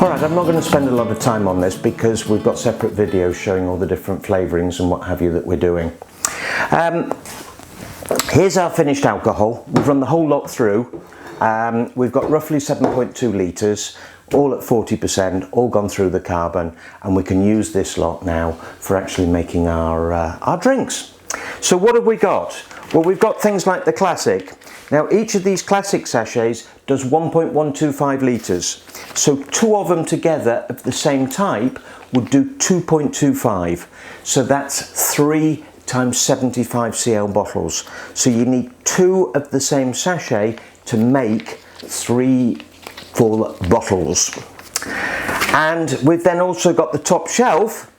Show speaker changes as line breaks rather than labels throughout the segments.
Alright, I'm not going to spend a lot of time on this because we've got separate videos showing all the different flavourings and what have you that we're doing. Here's our finished alcohol. We've run the whole lot through. We've got roughly 7.2 litres, all at 40%, all gone through the carbon, and we can use this lot now for actually making our drinks. So what have we got? Well, we've got things like the Classic. Now, each of these Classic sachets does 1.125 litres. So two of them together of the same type would do 2.25. So that's 3 times 75 cl bottles. So you need two of the same sachet to make 3 full bottles. And we've then also got the top shelf,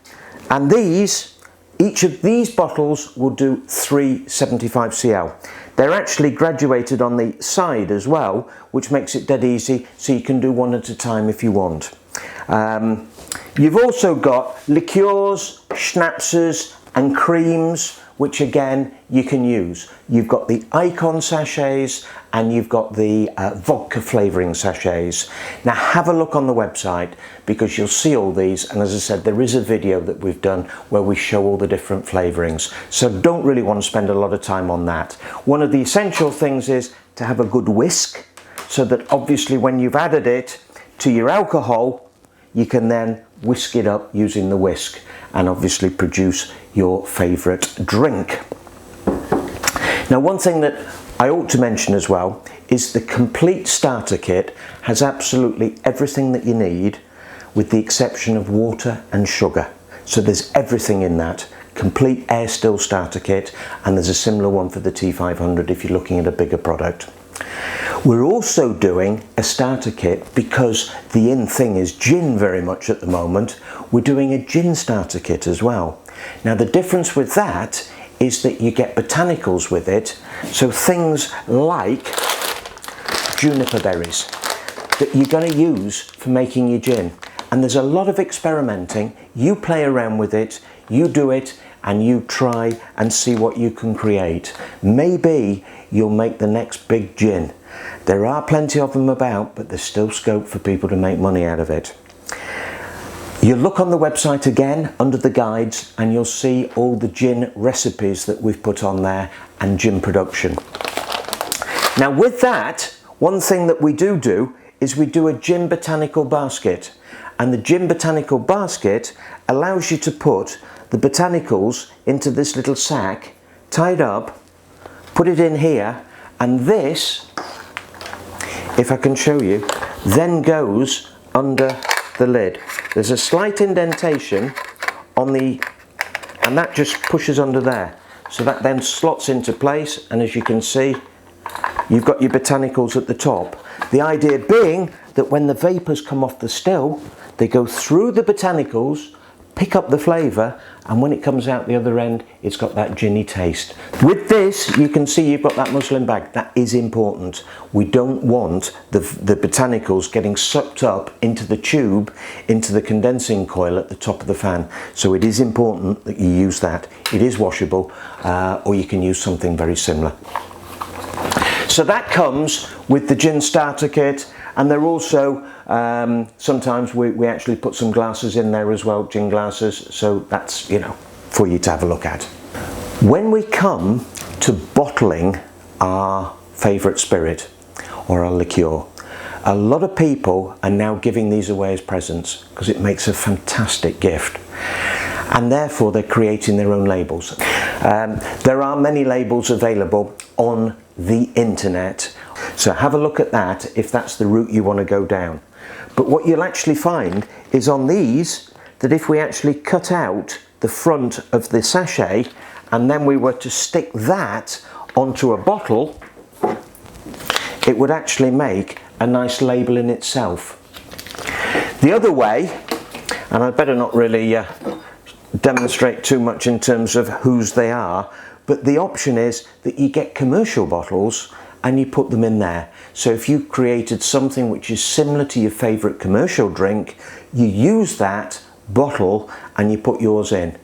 and each of these bottles will do 3 75 cl. They're actually graduated on the side as well, which makes it dead easy, so you can do one at a time if you want. You've also got liqueurs, schnapps and creams, which again you can use. You've got the icon sachets and you've got the vodka flavouring sachets. Now have a look on the website because you'll see all these, and as I said, there is a video that we've done where we show all the different flavourings, so don't really want to spend a lot of time on that. One of the essential things is to have a good whisk, so that obviously when you've added it to your alcohol, you can then whisk it up using the whisk and obviously produce your favourite drink. Now, one thing that I ought to mention as well is the complete starter kit has absolutely everything that you need, with the exception of water and sugar. So there's everything in that. Complete air still starter kit, and there's a similar one for the T500 if you're looking at a bigger product. We're also doing a starter kit because the in thing is gin very much at the moment. We're doing a gin starter kit as well. Now the difference with that is that you get botanicals with it, so things like juniper berries that you're going to use for making your gin. And there's a lot of experimenting. You play around with it, you do it, and you try and see what you can create. Maybe you'll make the next big gin. There are plenty of them about, but there's still scope for people to make money out of it. You look on the website again under the guides and you'll see all the gin recipes that we've put on there and gin production. Now with that, one thing that we do is we do a gin botanical basket, and the gin botanical basket allows you to put the botanicals into this little sack, tied up, put it in here, and this, if I can show you, then goes under the lid. There's a slight indentation on the, and that just pushes under there. So that then slots into place, and as you can see, you've got your botanicals at the top. The idea being that when the vapours come off the still, they go through the botanicals, pick up the flavour, and when it comes out the other end, it's got that ginny taste. With this, you can see you've got that muslin bag. That is important. We don't want the botanicals getting sucked up into the tube, into the condensing coil at the top of the fan. So it is important that you use that. It is washable, or you can use something very similar. So that comes with the gin starter kit, and they're also, sometimes we actually put some glasses in there as well, gin glasses, so that's, you know, for you to have a look at. When we come to bottling our favourite spirit or our liqueur, a lot of people are now giving these away as presents because it makes a fantastic gift, and therefore they're creating their own labels. There are many labels available on the internet, so have a look at that if that's the route you want to go down. But what you'll actually find is on these, that if we actually cut out the front of the sachet and then we were to stick that onto a bottle, it would actually make a nice label in itself. The other way, and I'd better not really demonstrate too much in terms of whose they are, but the option is that you get commercial bottles and you put them in there. So if you created something which is similar to your favourite commercial drink, you use that bottle and you put yours in.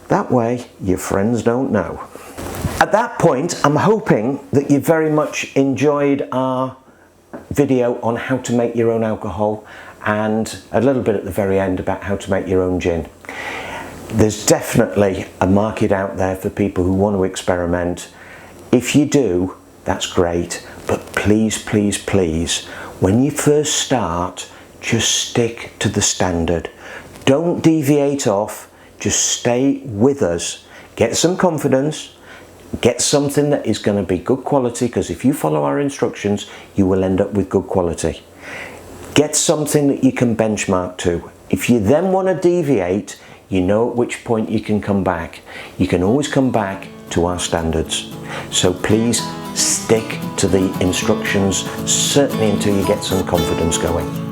That way your friends don't know. At that point, I'm hoping that you very much enjoyed our video on how to make your own alcohol and a little bit at the very end about how to make your own gin. There's definitely a market out there for people who want to experiment. If you do, that's great, but please, please, please, when you first start, just stick to the standard. Don't deviate off, just stay with us. Get some confidence, get something that is going to be good quality, because if you follow our instructions, you will end up with good quality. Get something that you can benchmark to. If you then want to deviate, you know at which point you can come back. You can always come back to our standards. So please stick to the instructions, certainly until you get some confidence going.